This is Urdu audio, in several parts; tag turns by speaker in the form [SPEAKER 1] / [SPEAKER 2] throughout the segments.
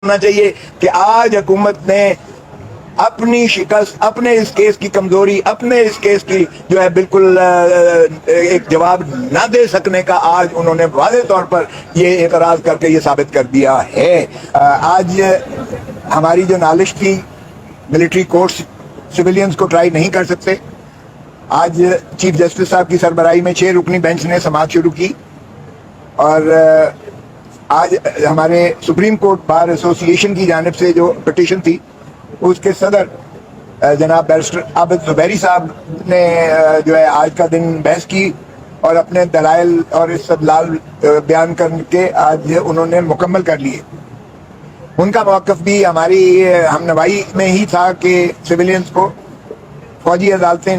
[SPEAKER 1] رکھنا چاہیے کہ آج حکومت نے اپنی شکست، اپنے اس کیس کی کمزوری، اپنے اس کیس کی جو ہے بالکل ایک جواب نہ دے سکنے کا آج انہوں نے واضح طور پر یہ اعتراض کر کے یہ ثابت کر دیا ہے۔ آج ہماری جو نالش تھی، ملٹری کورٹس سویلینز کو ٹرائی نہیں کر سکتے۔ آج چیف جسٹس صاحب کی سربراہی میں 6 رکنی بینچ نے سماعت شروع کی، اور آج ہمارے سپریم کورٹ بار ایسوسی ایشن کی جانب سے جو پٹیشن تھی، اس کے صدر جناب بیرسٹر عابد زبیری صاحب نے جو ہے آج کا دن بحث کی اور اپنے دلائل اور استدلال بیان کر کے آج انہوں نے مکمل کر لیے۔ ان کا موقف بھی ہماری ہمنوائی میں ہی تھا کہ سویلینز کو فوجی عدالتیں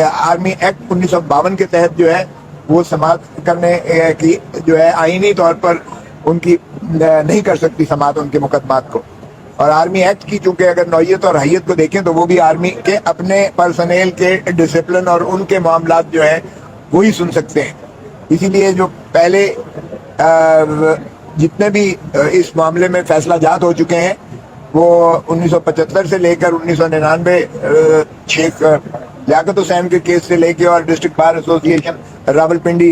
[SPEAKER 1] آرمی ایکٹ 1952 کے تحت جو ہے وہ سماعت کرنے کی جو ہے آئینی طور پر ان کی نہیں کر سکتی سماعت ان کے مقدمات کو، اور آرمی ایکٹ کی چونکہ اگر نوعیت اور حیت کو دیکھیں تو وہ بھی آرمی کے اپنے پرسنل کے ڈسپلن اور ان کے معاملات جو ہے وہی سن سکتے ہیں۔ اسی لیے جو پہلے جتنے بھی اس معاملے میں فیصلہ جات ہو چکے ہیں وہ 1975 سے لے کر 1999 شیخ لیاقت حسین کے کیس سے لے کے اور ڈسٹرکٹ بار ایسوسی ایشن راولپنڈی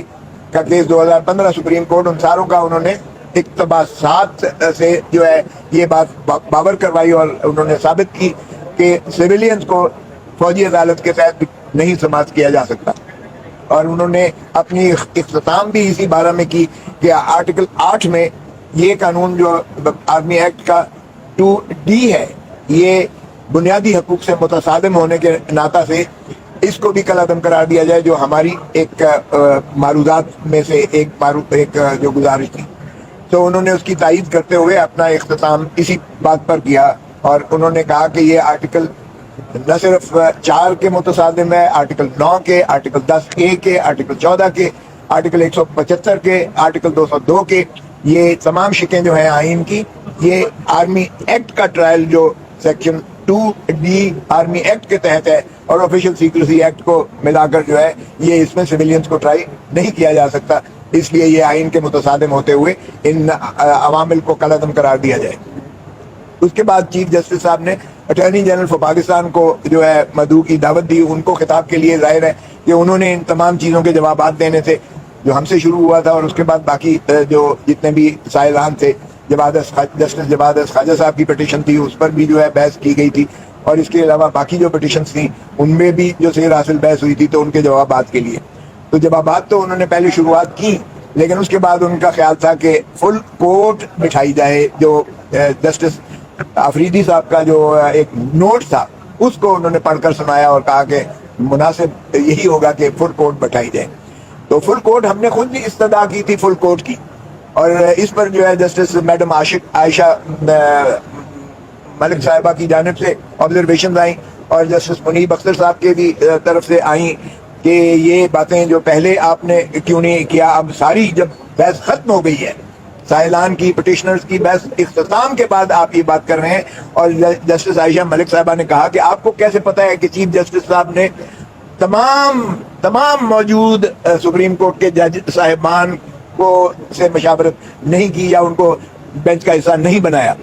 [SPEAKER 1] کا کیس 2015 سپریم کورٹ، ان ساروں کا انہوں نے اقتباسات سے جو ہے یہ بات باور کروائی اور انہوں نے ثابت کی کہ سویلینز کو فوجی عدالت کے تحت نہیں سماعت کیا جا سکتا۔ اور انہوں نے اپنی اختتام بھی اسی بارے میں کی کہ آرٹیکل 8 میں یہ قانون جو آرمی ایکٹ کا 2D ہے، یہ بنیادی حقوق سے متصادم ہونے کے ناطہ سے اس کو بھی کالعدم قرار دیا جائے، جو ہماری ایک معروضات میں سے ایک جو گزارش تھی۔ تو انہوں نے اس کی تائید کرتے ہوئے اپنا اختتام اسی بات پر کیا، اور انہوں نے کہا کہ یہ آرٹیکل نہ صرف 4 کے متصادم ہے، آرٹیکل 9 کے، آرٹیکل 10A کے، آرٹیکل 14 کے، آرٹیکل 175 کے، آرٹیکل 202 کے، یہ تمام شکیں جو ہیں آئین کی، یہ آرمی ایکٹ کا ٹرائل جو سیکشن 2D آرمی ایکٹ کے تحت ہے اور آفیشل سیکریسی ایکٹ کو ملا کر جو ہے یہ اس میں سویلینز کو ٹرائی نہیں کیا جا سکتا، اس لیے یہ آئین کے متصادم ہوتے ہوئے ان عوامل کو کالعدم قرار دیا جائے۔ اس کے بعد چیف جسٹس صاحب نے اٹارنی جنرل فار پاکستان کو جو ہے مدعو کی دعوت دی۔ ان کو خطاب کے لیے ظاہر ہے کہ انہوں نے ان تمام چیزوں کے جوابات دینے تھے جو ہم سے شروع ہوا تھا، اور اس کے بعد باقی جو جتنے بھی سائلان تھے، جسٹس جواد خواجہ صاحب کی پٹیشن تھی اس پر بھی جو ہے بحث کی گئی تھی، اور اس کے علاوہ باقی جو پٹیشنز تھیں ان میں بھی جو سیر حاصل بحث ہوئی تھی، تو ان کے جوابات کے لیے تو جوابات تو انہوں نے پہلے شروعات کی، لیکن اس کے بعد ان کا خیال تھا کہ فل کورٹ بٹھائی جائے۔ جو جسٹس آفریدی صاحب کا جو ایک نوٹ تھا اس کو انہوں نے پڑھ کر سنایا اور کہا کہ مناسب یہی ہوگا کہ فل کورٹ بٹھائی جائے۔ تو فل کورٹ ہم نے خود بھی استدعا کی تھی فل کورٹ کی، اور اس پر جو ہے جسٹس میڈم عائشہ ملک صاحبہ کی جانب سے آبزرویشنز آئیں، اور جسٹس منیب اختر صاحب کے بھی طرف سے آئیں کہ یہ باتیں جو پہلے آپ نے کیوں نہیں کیا، اب ساری جب بحث ختم ہو گئی ہے، سائلان کی پٹیشنرز کی بحث اختتام کے بعد آپ یہ بات کر رہے ہیں۔ اور جسٹس عائشہ ملک صاحبہ نے کہا کہ آپ کو کیسے پتہ ہے کہ چیف جسٹس صاحب نے تمام موجود سپریم کورٹ کے جج صاحبان کو سے مشاورت نہیں کی یا ان کو بینچ کا حصہ نہیں بنایا،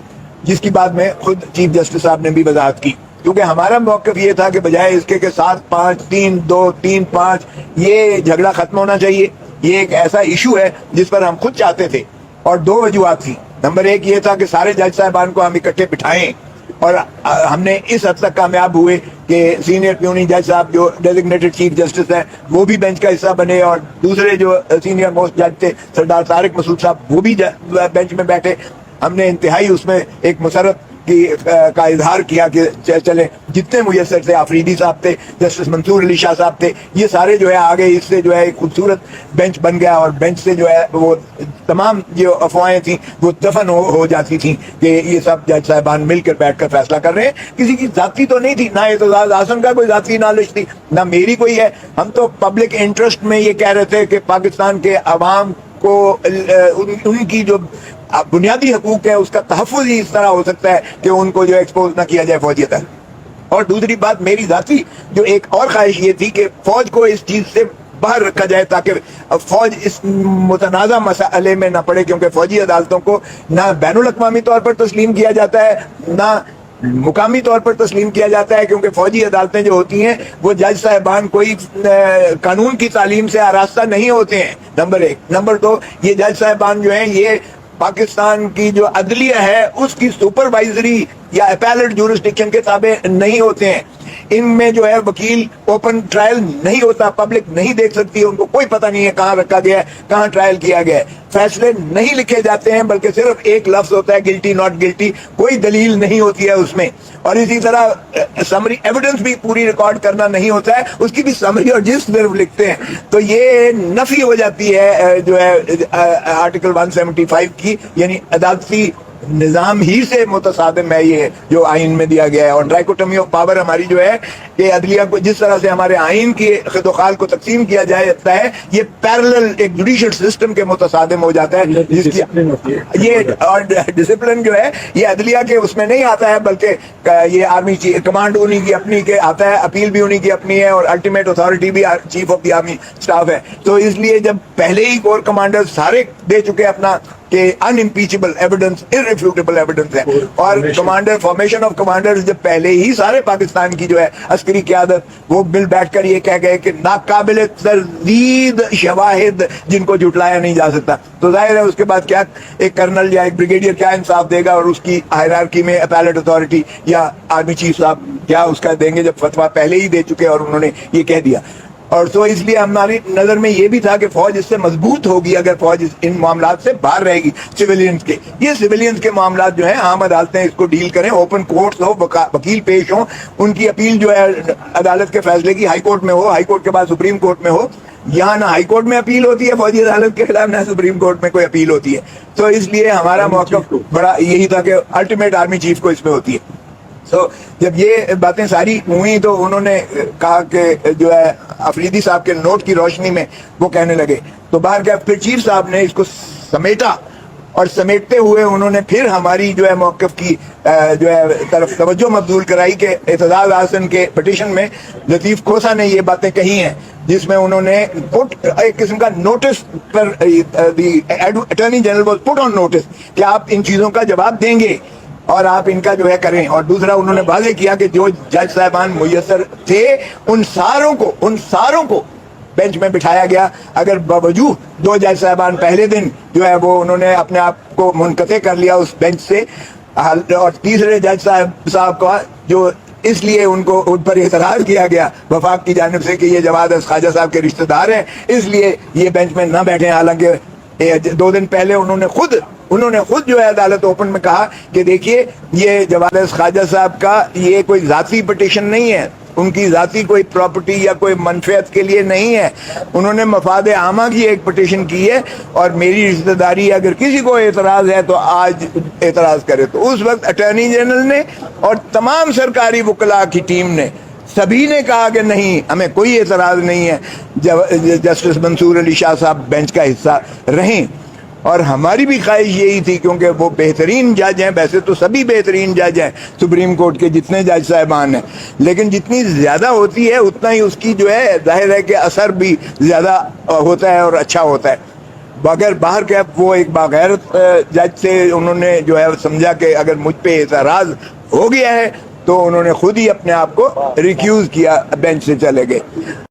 [SPEAKER 1] جس کی بات میں خود چیف جسٹس صاحب نے بھی وضاحت کی، کیونکہ ہمارا موقف یہ تھا کہ بجائے اس کے 7-5 3-2 3-5 یہ جھگڑا ختم ہونا چاہیے۔ یہ ایک ایسا ایشو ہے جس پر ہم خود چاہتے تھے، اور 2 وجوہات تھیں۔ نمبر 1 یہ تھا کہ سارے جج صاحبان کو ہم اکٹھے بٹھائیں، اور ہم نے اس حد تک کامیاب ہوئے کہ سینئر پیونی جج صاحب جو ڈیزگنیٹڈ چیف جسٹس ہیں وہ بھی بینچ کا حصہ بنے، اور دوسرے جو سینئر موسٹ جج تھے سردار طارق مسعود صاحب وہ بھی بینچ میں بیٹھے۔ ہم نے انتہائی اس میں ایک مسرت کا اظہار کیا کہ چلیں جتنے میسر تھے، آفریدی صاحب تھے، جسٹس منصور علی شاہ صاحب تھے، یہ سارے جو ہے آگے، اس سے جو ہے ایک خوبصورت بینچ بن گیا، اور بینچ سے جو ہے وہ تمام جو افواہیں تھیں وہ دفن ہو جاتی تھیں کہ یہ سب جج صاحبان مل کر بیٹھ کر فیصلہ کر رہے ہیں۔ کسی کی ذاتی تو نہیں تھی، نہ اعتزاز احسن کا کوئی ذاتی نالج تھی، نہ میری کوئی ہے۔ ہم تو پبلک انٹرسٹ میں یہ کہہ رہے تھے کہ پاکستان کے عوام کو ان کی جو بنیادی حقوق ہے اس کا تحفظ ہی اس طرح ہو سکتا ہے کہ ان کو جو ایکسپوز نہ کیا جائے فوجی عدالت۔ اور دوسری بات میری ذاتی جو ایک اور خواہش یہ تھی کہ فوج کو اس چیز سے باہر رکھا جائے تاکہ فوج اس متنازع مسئلے میں نہ پڑے، کیونکہ فوجی عدالتوں کو نہ بین الاقوامی طور پر تسلیم کیا جاتا ہے نہ مقامی طور پر تسلیم کیا جاتا ہے، کیونکہ فوجی عدالتیں جو ہوتی ہیں وہ جج صاحبان کوئی قانون کی تعلیم سے آراستہ نہیں ہوتے ہیں، نمبر ایک۔ نمبر دو، یہ جج صاحبان جو ہیں یہ پاکستان کی جو عدلیہ ہے اس کی سپروائزری یا اپیلٹ جورسڈکشن کے تابع نہیں ہوتے ہیں۔ ان میں جو ہے وکیل اوپن ٹرائل نہیں ہوتا، پبلک نہیں دیکھ سکتی، ان کو کوئی پتہ نہیں ہے کہاں رکھا گیا ہے، کہاں ٹرائل کیا گیا ہے۔ فیصلے نہیں لکھے جاتے ہیں بلکہ صرف ایک لفظ ہوتا ہے گلٹی ناٹ گلٹی، کوئی دلیل نہیں ہوتی ہے اس میں۔ اور اسی طرح سمری ایویڈنس بھی پوری ریکارڈ کرنا نہیں ہوتا ہے، اس کی بھی سمری اور جس صرف لکھتے ہیں، تو یہ نفی ہو جاتی ہے جو ہے آرٹیکل 175 کی، یعنی عدالتی نظام ہی سے متصادم ہے یہ جو آئین میں دیا گیا ہے۔ اور ڈرائیکوٹمی آف پاور ہماری جو ہے کہ عدلیہ کو جس طرح سے ہمارے آئین کی خد و خال کو تقسیم کیا جاتا ہے، یہ پیرلل ایک جوڈیشل سسٹم کے متصادم ہو جاتا ہے، جس کی یہ اور ڈسپلن جو ہے یہ عدلیہ کے اس میں نہیں آتا ہے، بلکہ یہ آرمی کمانڈ انہی کی اپنی کے آتا ہے، اپیل بھی انہی کی اپنی ہے، اور الٹیمیٹ اتھارٹی بھی chief of the army staff ہے۔ تو اس لیے جب پہلے ہی کور کمانڈر سارے دے چکے اپنا کہ ان امپیچبل ایویڈنس، ارریفیوٹیبل ایویڈنس ہے، اور کمانڈر فارمیشن آف کمانڈر جب پہلے ہی سارے پاکستان کی جو ہے عسکری قیادت وہ مل بیٹھ کر یہ کہہ گئے کہ ناقابل تردید شواہد جن کو جھٹلایا نہیں جا سکتا، تو ظاہر ہے اس کے بعد کیا ایک کرنل یا ایک بریگیڈیئر کیا انصاف دے گا، اور اس کی ہائرارکی میں اپیلٹ اتھارٹی یا آرمی چیف صاحب کیا اس کا دیں گے جب فتویٰ پہلے ہی دے چکے اور انہوں نے یہ کہہ دیا۔ اور تو اس لیے ہماری نظر میں یہ بھی تھا کہ فوج اس سے مضبوط ہوگی اگر فوج ان معاملات سے باہر رہے گی سویلینز کے۔ یہ سویلینز کے معاملات جو ہیں عام عدالتیں اس کو ڈیل کریں، اوپن کورٹس ہو، وکیل پیش ہوں، ان کی اپیل جو ہے عدالت کے فیصلے کی ہائی کورٹ میں ہو، ہائی کورٹ کے بعد سپریم کورٹ میں ہو۔ یہاں نہ ہائی کورٹ میں اپیل ہوتی ہے فوجی عدالت کے خلاف، نہ سپریم کورٹ میں کوئی اپیل ہوتی ہے، تو اس لیے ہمارا موقف بڑا یہی تھا کہ الٹیمیٹ آرمی چیف کو اس میں ہوتی ہے۔ تو جب یہ باتیں ساری ہوئیں تو انہوں نے کہا کہ جو ہے افریدی صاحب کے نوٹ کی روشنی میں وہ کہنے لگے، تو باہر گیا پھر چیف صاحب نے اس کو سمیٹا، اور سمیٹتے ہوئے انہوں نے پھر ہماری جو ہے موقف کی جو ہے طرف توجہ مبذول کرائی کہ اعتزاز حسن کے پٹیشن میں لطیف کھوسا نے یہ باتیں کہی ہیں، جس میں انہوں نے ایک قسم کا نوٹس پر attorney general was put on notice کہ آپ ان چیزوں کا جواب دیں گے اور آپ ان کا جو ہے کریں۔ اور دوسرا انہوں نے واضح کیا کہ جو جج صاحبان میسر تھے ان ساروں کو بینچ میں بٹھایا گیا، اگر باوجود دو جج صاحبان پہلے دن جو ہے وہ انہوں نے اپنے آپ کو منقطع کر لیا اس بینچ سے، اور تیسرے جج صاحب کا جو اس لیے ان پر اعتراض کیا گیا وفاق کی جانب سے کہ یہ جواد خواجہ صاحب کے رشتہ دار ہیں، اس لیے یہ بینچ میں نہ بیٹھے، حالانکہ 2 دن پہلے انہوں نے خود جو ہے عدالت اوپن میں کہا کہ دیکھیے یہ جواد خواجہ صاحب کا یہ کوئی ذاتی پٹیشن نہیں ہے، ان کی ذاتی کوئی پراپرٹی یا کوئی منفعت کے لیے نہیں ہے، انہوں نے مفاد عامہ کی ایک پٹیشن کی ہے، اور میری رشتہ داری اگر کسی کو اعتراض ہے تو آج اعتراض کرے۔ تو اس وقت اٹارنی جنرل نے اور تمام سرکاری وکلاء کی ٹیم نے سبھی نے کہا کہ نہیں، ہمیں کوئی اعتراض نہیں ہے، جسٹس منصور علی شاہ صاحب بینچ کا حصہ رہیں۔ اور ہماری بھی خواہش یہی تھی، کیونکہ وہ بہترین جج ہیں، ویسے تو سبھی بہترین جج ہیں سپریم کورٹ کے جتنے جج صاحبان ہیں، لیکن جتنی زیادہ ہوتی ہے اتنا ہی اس کی جو ہے ظاہر ہے کہ اثر بھی زیادہ ہوتا ہے اور اچھا ہوتا ہے۔ بغیر باہر کے وہ ایک باغیرت جج سے انہوں نے جو ہے سمجھا کہ اگر مجھ پہ اعتراض ہو گیا ہے تو انہوں نے خود ہی اپنے آپ کو ریکیوز کیا، بینچ سے چلے گئے۔